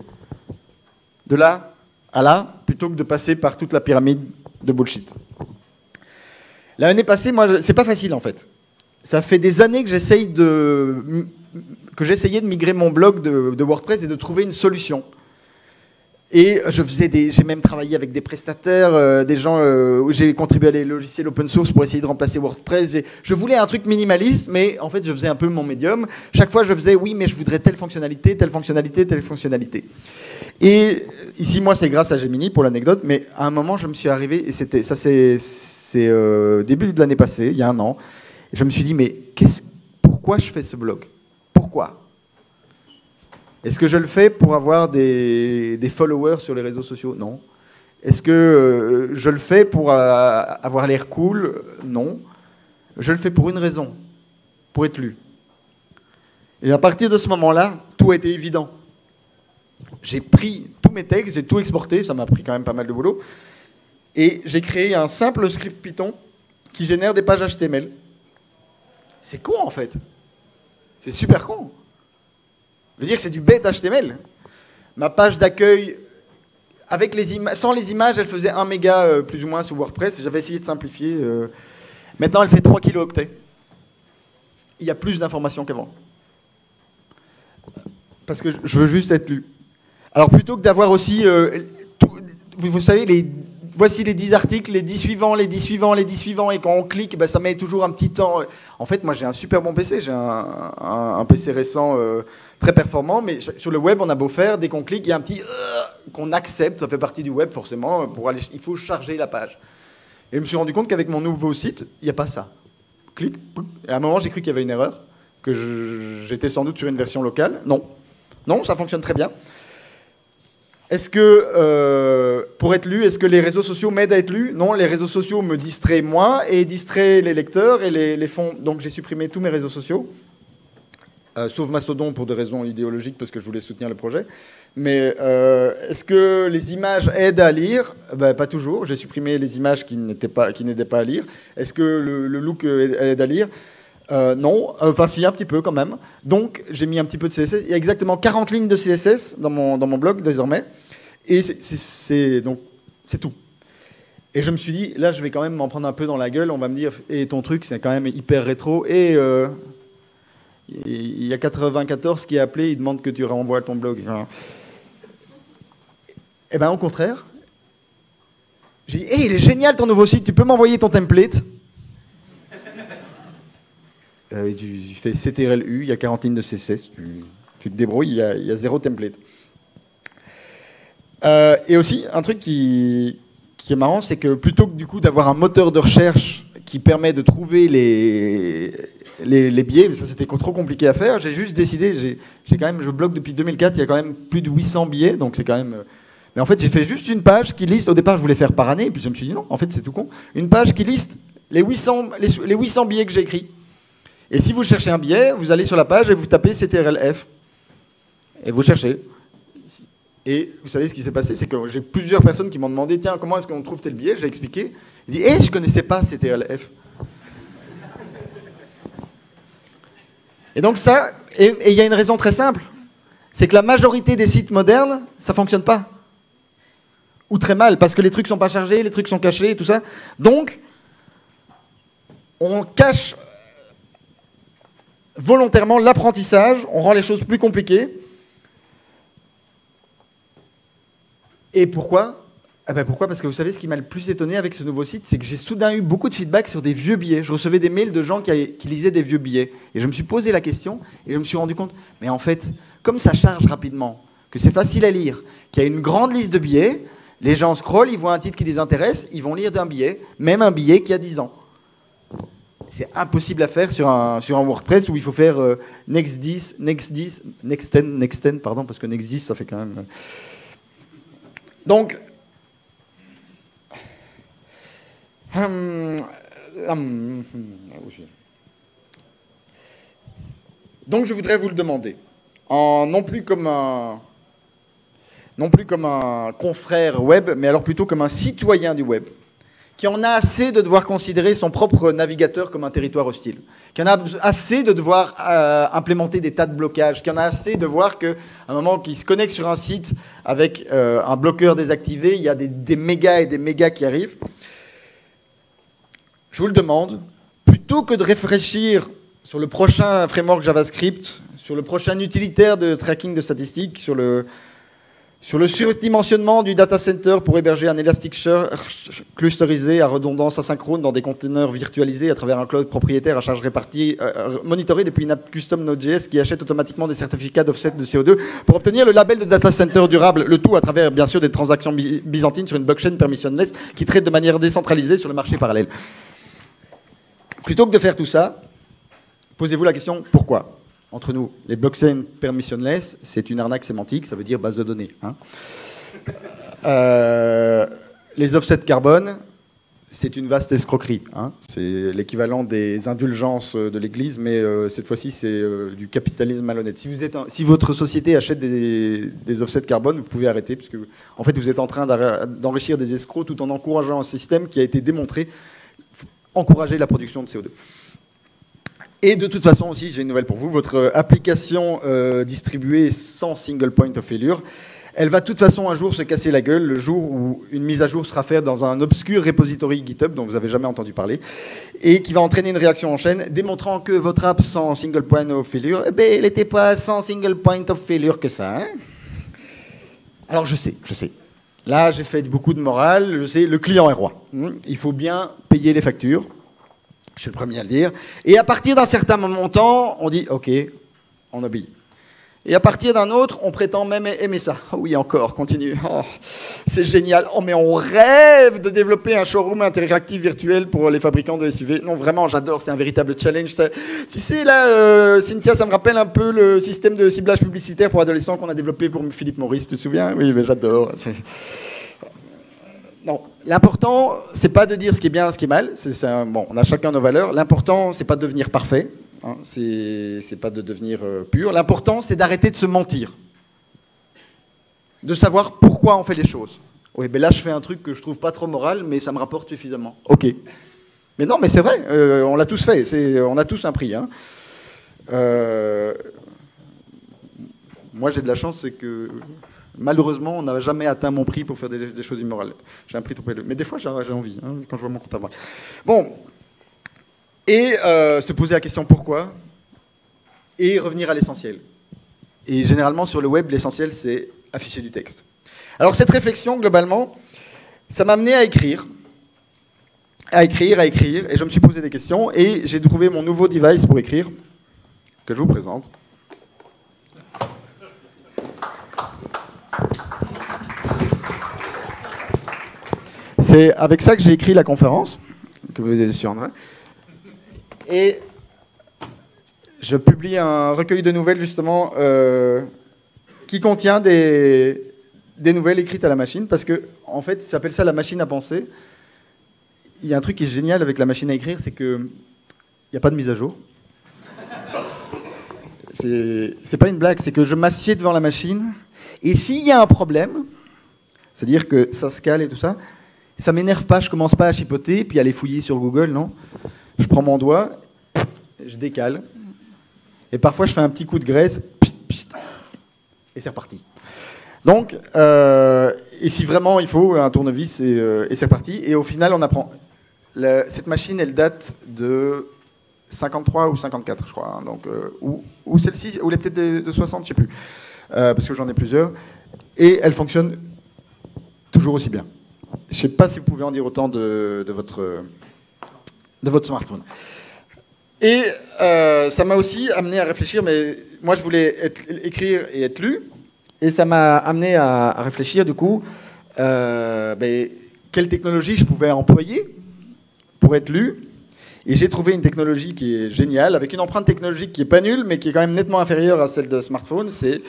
de là à là, plutôt que de passer par toute la pyramide de bullshit. L'année passée, moi, c'est pas facile en fait. Ça fait des années que j'essayais de migrer mon blog de WordPress et de trouver une solution. Et j'ai même travaillé avec des prestataires, des gens où j'ai contribué à les logiciels open source pour essayer de remplacer WordPress. Je voulais un truc minimaliste, mais en fait, je faisais un peu mon médium. Chaque fois, je faisais, oui, mais je voudrais telle fonctionnalité, telle fonctionnalité, telle fonctionnalité. Et ici, moi, c'est grâce à Gemini pour l'anecdote, mais à un moment, je me suis arrivé, et c'est début de l'année passée, il y a 1 an, et je me suis dit, mais pourquoi je fais ce blog? Pourquoi? Est-ce que je le fais pour avoir des followers sur les réseaux sociaux? Non. Est-ce que je le fais pour avoir l'air cool? Non. Je le fais pour une raison, pour être lu. Et à partir de ce moment-là, tout a été évident. J'ai pris tous mes textes, j'ai tout exporté, ça m'a pris quand même pas mal de boulot, et j'ai créé un simple script Python qui génère des pages HTML. C'est con en fait. C'est super con. Je veux dire que c'est du bête HTML. Ma page d'accueil, sans les images, elle faisait 1 méga plus ou moins sur WordPress. J'avais essayé de simplifier. Maintenant, elle fait 3 kilooctets. Il y a plus d'informations qu'avant. Parce que je veux juste être lu. Alors plutôt que d'avoir aussi... vous savez, voici les 10 articles, les 10 suivants, les 10 suivants, les 10 suivants, et quand on clique, ça met toujours un petit temps. En fait, moi, j'ai un super bon PC. J'ai un PC récent très performant, mais sur le web, on a beau faire, dès qu'on clique, il y a un petit qu'on accepte, ça fait partie du web, forcément. Il faut charger la page. Et je me suis rendu compte qu'avec mon nouveau site, il n'y a pas ça. Clique, et à un moment, j'ai cru qu'il y avait une erreur, que j'étais sans doute sur une version locale. Non, ça fonctionne très bien. Est-ce que, pour être lu, est-ce que les réseaux sociaux m'aident à être lu? Non, les réseaux sociaux me distraient moi et distraient les lecteurs et les font... Donc j'ai supprimé tous mes réseaux sociaux, sauf Mastodon pour des raisons idéologiques parce que je voulais soutenir le projet. Mais est-ce que les images aident à lire? Pas toujours. J'ai supprimé les images qui n'aidaient pas à lire. Est-ce que le look aide à lire? Non, enfin si, un petit peu quand même. Donc j'ai mis un petit peu de CSS. Il y a exactement 40 lignes de CSS dans mon blog désormais. Et donc c'est tout. Et je me suis dit, là je vais quand même m'en prendre un peu dans la gueule. On va me dire, et ton truc c'est quand même hyper rétro. Et il y a 94 qui a appelé, il demande que tu renvoies ton blog. Et bien au contraire, j'ai dit, hey, il est génial ton nouveau site, tu peux m'envoyer ton template? Tu fais CTRL-U, il y a 40 lignes de CSS, tu te débrouilles, il y a 0 template. Et aussi, un truc qui est marrant, c'est que plutôt que du coup d'avoir un moteur de recherche qui permet de trouver les biais, mais ça c'était trop compliqué à faire, j'ai juste décidé, je blogue depuis 2004, il y a quand même plus de 800 biais, donc c'est quand même... Mais en fait, j'ai fait juste une page qui liste, au départ je voulais faire par année, puis je me suis dit non, en fait c'est tout con, une page qui liste les 800 billets que j'ai écrits. Et si vous cherchez un billet, vous allez sur la page et vous tapez CTRL-F. Et vous cherchez. Et vous savez ce qui s'est passé, c'est que j'ai plusieurs personnes qui m'ont demandé, tiens, comment est-ce qu'on trouve tel billet? J'ai expliqué. Il dit, je ne connaissais pas CTRL-F. Et donc ça, et il y a une raison très simple, c'est que la majorité des sites modernes, ça ne fonctionne pas. Ou très mal, parce que les trucs ne sont pas chargés, les trucs sont cachés, et tout ça. Donc, on cache volontairement l'apprentissage, on rend les choses plus compliquées. Et pourquoi? Pourquoi? Parce que vous savez, ce qui m'a le plus étonné avec ce nouveau site, c'est que j'ai soudain eu beaucoup de feedback sur des vieux billets. Je recevais des mails de gens qui lisaient des vieux billets. Et je me suis posé la question, et je me suis rendu compte, mais en fait, comme ça charge rapidement, que c'est facile à lire, qu'il y a une grande liste de billets, Les gens scrollent, ils voient un titre qui les intéresse, ils vont lire d'un billet, même un billet qui a 10 ans. C'est impossible à faire sur un WordPress où il faut faire next 10, next 10, next 10, next 10, pardon, parce que next 10, ça fait quand même... Donc, je voudrais vous le demander, non plus comme un confrère web, mais alors plutôt comme un citoyen du web, qui en a assez de devoir considérer son propre navigateur comme un territoire hostile, qui en a assez de devoir implémenter des tas de blocages, qui en a assez de voir qu'à un moment qu'il se connecte sur un site avec un bloqueur désactivé, il y a des mégas et des mégas qui arrivent. Je vous le demande, plutôt que de réfléchir sur le prochain framework JavaScript, sur le prochain utilitaire de tracking de statistiques, sur le surdimensionnement du data center pour héberger un Elasticsearch clusterisé à redondance asynchrone dans des conteneurs virtualisés à travers un cloud propriétaire à charge répartie, monitoré depuis une app custom Node.js qui achète automatiquement des certificats d'offset de CO2 pour obtenir le label de data center durable, le tout à travers bien sûr des transactions byzantines sur une blockchain permissionless qui traite de manière décentralisée sur le marché parallèle. Plutôt que de faire tout ça, posez-vous la question pourquoi ? Entre nous, les blockchains permissionless, c'est une arnaque sémantique, ça veut dire base de données. Hein. Les offsets carbone, c'est une vaste escroquerie. Hein. C'est l'équivalent des indulgences de l'Église, mais cette fois-ci, c'est du capitalisme malhonnête. Si votre société achète des offsets carbone, vous pouvez arrêter, parce que en fait, vous êtes en train d'enrichir des escrocs tout en encourageant un système qui a été démontré encourager la production de CO2. Et de toute façon aussi, j'ai une nouvelle pour vous, votre application distribuée sans single point of failure, elle va de toute façon un jour se casser la gueule, le jour où une mise à jour sera faite dans un obscur repository GitHub dont vous n'avez jamais entendu parler, et qui va entraîner une réaction en chaîne, démontrant que votre app sans single point of failure, eh ben, elle n'était pas sans single point of failure que ça. Hein. Alors je sais. Là, j'ai fait beaucoup de morale, je sais, le client est roi. Il faut bien payer les factures. Je suis le premier à le dire. Et à partir d'un certain montant, on dit « Ok, on obéit ». Et à partir d'un autre, on prétend même aimer ça. Oh oui, encore, continue. Oh, c'est génial. Oh, mais on rêve de développer un showroom interactif virtuel pour les fabricants de SUV. Non, vraiment, j'adore, c'est un véritable challenge. Ça, tu sais, là, Cynthia, ça me rappelle un peu le système de ciblage publicitaire pour adolescents qu'on a développé pour Philippe Maurice, tu te souviens? Oui, mais j'adore. Non, l'important, c'est pas de dire ce qui est bien, ce qui est mal. Bon, on a chacun nos valeurs. L'important, c'est pas de devenir parfait. Hein, c'est pas de devenir pur. L'important, c'est d'arrêter de se mentir. De savoir pourquoi on fait les choses. Oui, mais là, je fais un truc que je trouve pas trop moral, mais ça me rapporte suffisamment. Ok. Mais non, mais c'est vrai, on l'a tous fait. On a tous un prix. Hein. Moi, j'ai de la chance, c'est que... Malheureusement, on n'a jamais atteint mon prix pour faire des choses immorales. J'ai un prix trop élevé. Mais des fois, j'ai envie, hein, quand je vois mon compte à moi. Bon. Et se poser la question pourquoi, et revenir à l'essentiel. Et généralement, sur le web, l'essentiel, c'est afficher du texte. Alors, cette réflexion, globalement, ça m'a amené à écrire. Et je me suis posé des questions, et j'ai trouvé mon nouveau device pour écrire, que je vous présente. C'est avec ça que j'ai écrit la conférence, que vous avez suivre. Et je publie un recueil de nouvelles, justement, qui contient des nouvelles écrites à la machine, parce que, en fait, ça s'appelle ça la machine à penser. Il y a un truc qui est génial avec la machine à écrire, c'est qu'il n'y a pas de mise à jour. C'est pas une blague, c'est que je m'assieds devant la machine, et s'il y a un problème, c'est-à-dire que ça se cale et tout ça, ça m'énerve pas, je commence pas à chipoter, puis à aller fouiller sur Google, non. Je prends mon doigt, je décale, et parfois je fais un petit coup de graisse, et c'est reparti. Donc, et si vraiment il faut, un tournevis, et c'est reparti. Et au final, on apprend. Cette machine, elle date de 53 ou 54, je crois. Hein, donc, ou celle-ci, ou elle est peut-être de 60, je sais plus. Parce que j'en ai plusieurs. Et elle fonctionne toujours aussi bien. Je ne sais pas si vous pouvez en dire autant de votre smartphone. Et ça m'a aussi amené à réfléchir, mais moi je voulais écrire et être lu, et ça m'a amené à réfléchir du coup quelle technologie je pouvais employer pour être lu. Et j'ai trouvé une technologie qui est géniale, avec une empreinte technologique qui n'est pas nulle, mais qui est quand même nettement inférieure à celle de smartphone. C'est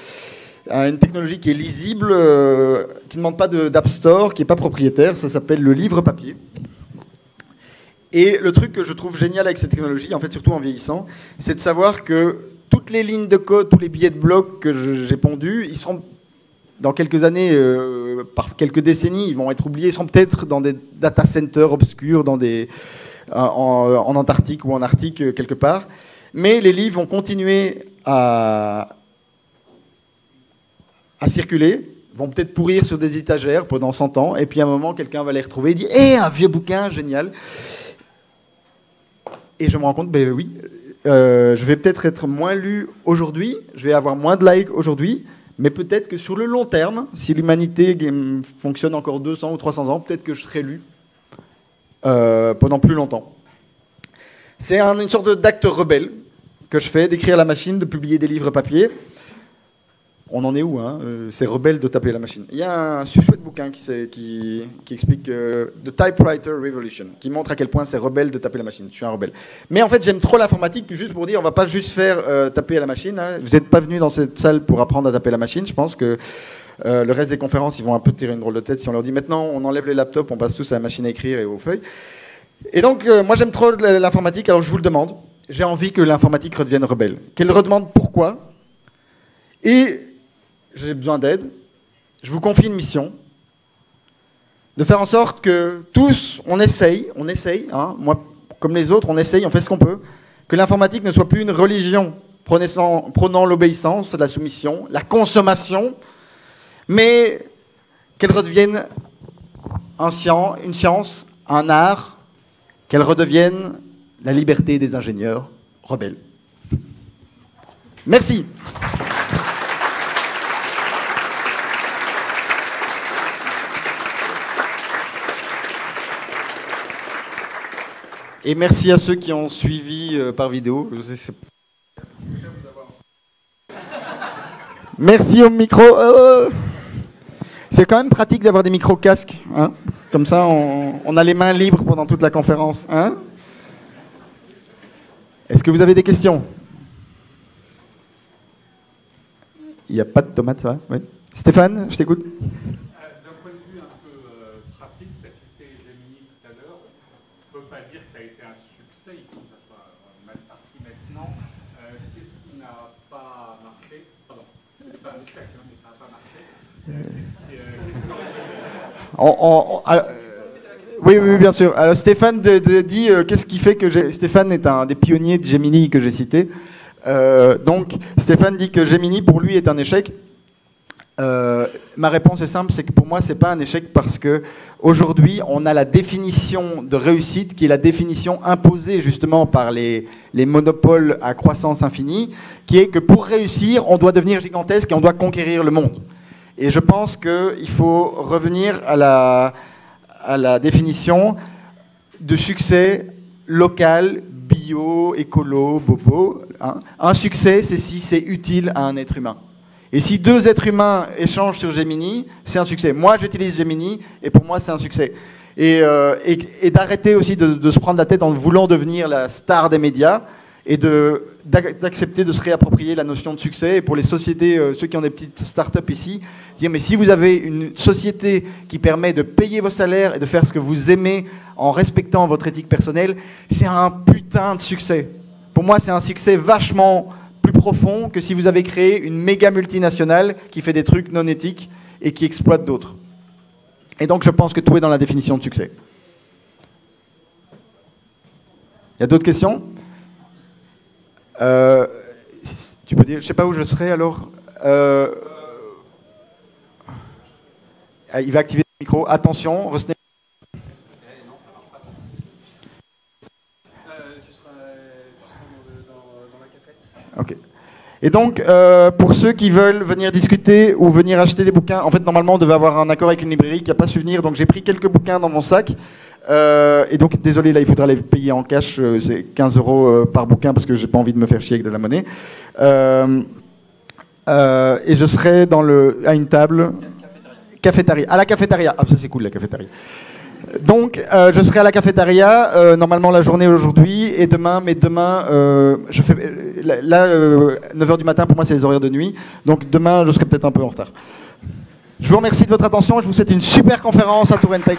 une technologie qui est lisible, qui ne demande pas d'App Store, qui n'est pas propriétaire. Ça s'appelle le livre papier. Et le truc que je trouve génial avec cette technologie, en fait surtout en vieillissant, c'est de savoir que toutes les lignes de code, tous les billets de bloc que j'ai pondus, ils seront dans quelques années, par quelques décennies, ils vont être oubliés. Ils seront peut-être dans des data centers obscurs, en Antarctique ou en Arctique quelque part. Mais les livres vont continuer à circuler, vont peut-être pourrir sur des étagères pendant 100 ans, et puis à un moment, quelqu'un va les retrouver et dit « Eh, un vieux bouquin, génial !» Et je me rends compte, oui, je vais peut-être être moins lu aujourd'hui, je vais avoir moins de likes aujourd'hui, mais peut-être que sur le long terme, si l'humanité fonctionne encore 200 ou 300 ans, peut-être que je serai lu pendant plus longtemps. C'est une sorte d'acte rebelle que je fais, d'écrire à la machine, de publier des livres papier. On en est où, hein? C'est rebelle de taper à la machine. Il y a un chouette bouquin qui explique The Typewriter Revolution, qui montre à quel point c'est rebelle de taper à la machine. Je suis un rebelle. Mais en fait, j'aime trop l'informatique, puis juste pour dire, on va pas juste faire taper à la machine. Hein. Vous n'êtes pas venu dans cette salle pour apprendre à taper à la machine. Je pense que le reste des conférences, ils vont un peu tirer une drôle de tête si on leur dit maintenant, on enlève les laptops, on passe tous à la machine à écrire et aux feuilles. Et donc, moi, j'aime trop l'informatique, alors je vous le demande. J'ai envie que l'informatique redevienne rebelle. Qu'elle redemande pourquoi. Et j'ai besoin d'aide. Je vous confie une mission. De faire en sorte que tous, on essaye, hein, moi, comme les autres, on essaye, on fait ce qu'on peut. Que l'informatique ne soit plus une religion prônant l'obéissance, la soumission, la consommation, mais qu'elle redevienne une science, un art, qu'elle redevienne la liberté des ingénieurs rebelles. Merci. Et merci à ceux qui ont suivi par vidéo. Merci au micro. C'est quand même pratique d'avoir des micro-casques. Hein, comme ça, on a les mains libres pendant toute la conférence. Hein. Est-ce que vous avez des questions? Il n'y a pas de tomates, ça va? Oui. Stéphane, je t'écoute.
D'un point de vue un peu pratique, tu as cité Gemini tout à l'heure. On ne peut pas dire que ça a été un succès ici, ça soit mal parti maintenant. Qu'est-ce qui n'a pas marché? Pardon, c'est pas un échec, hein, mais ça n'a pas marché. Qu'est-ce qu'on aurait pu faire?
Oui, bien sûr. Alors Stéphane dit qu'est-ce qui fait que Stéphane est un des pionniers de Gemini que j'ai cité. Donc Stéphane dit que Gemini pour lui est un échec. Ma réponse est simple, c'est que pour moi c'est pas un échec parce que aujourd'hui on a la définition de réussite qui est la définition imposée justement par les monopoles à croissance infinie, qui est que pour réussir on doit devenir gigantesque et on doit conquérir le monde. Et je pense qu'il faut revenir à la définition de succès local, bio, écolo, bobo. Hein. Un succès, c'est si c'est utile à un être humain. Et si deux êtres humains échangent sur Gemini, c'est un succès. Moi, j'utilise Gemini, et pour moi, c'est un succès. Et d'arrêter aussi de se prendre la tête en voulant devenir la star des médias, et d'accepter de se réapproprier la notion de succès. Et pour les sociétés, ceux qui ont des petites startups ici, dire mais si vous avez une société qui permet de payer vos salaires et de faire ce que vous aimez en respectant votre éthique personnelle, c'est un putain de succès. Pour moi, c'est un succès vachement plus profond que si vous avez créé une méga multinationale qui fait des trucs non éthiques et qui exploite d'autres. Et donc, je pense que tout est dans la définition de succès. Il y a d'autres questions? Tu peux dire, je sais pas où je serai alors. Il va activer le micro. Attention, retenez.
Non, ça marche pas. Tu seras dans la cafette.
Ok. Et donc, pour ceux qui veulent venir discuter ou venir acheter des bouquins, en fait, normalement, on devait avoir un accord avec une librairie qui n'a pas su venir, donc j'ai pris quelques bouquins dans mon sac. Et donc, désolé, là, il faudra les payer en cash, c'est 15 € par bouquin parce que j'ai pas envie de me faire chier avec de la monnaie. Et je serai à une table, Cafétéria. À la cafétéria. Ah, ça c'est cool, la cafétéria. Donc, je serai à la cafétéria, normalement la journée aujourd'hui, et demain, je fais, là, 9h du matin, pour moi, c'est les horaires de nuit, donc demain, je serai peut-être un peu en retard. Je vous remercie de votre attention, je vous souhaite une super conférence à Tour & Tech.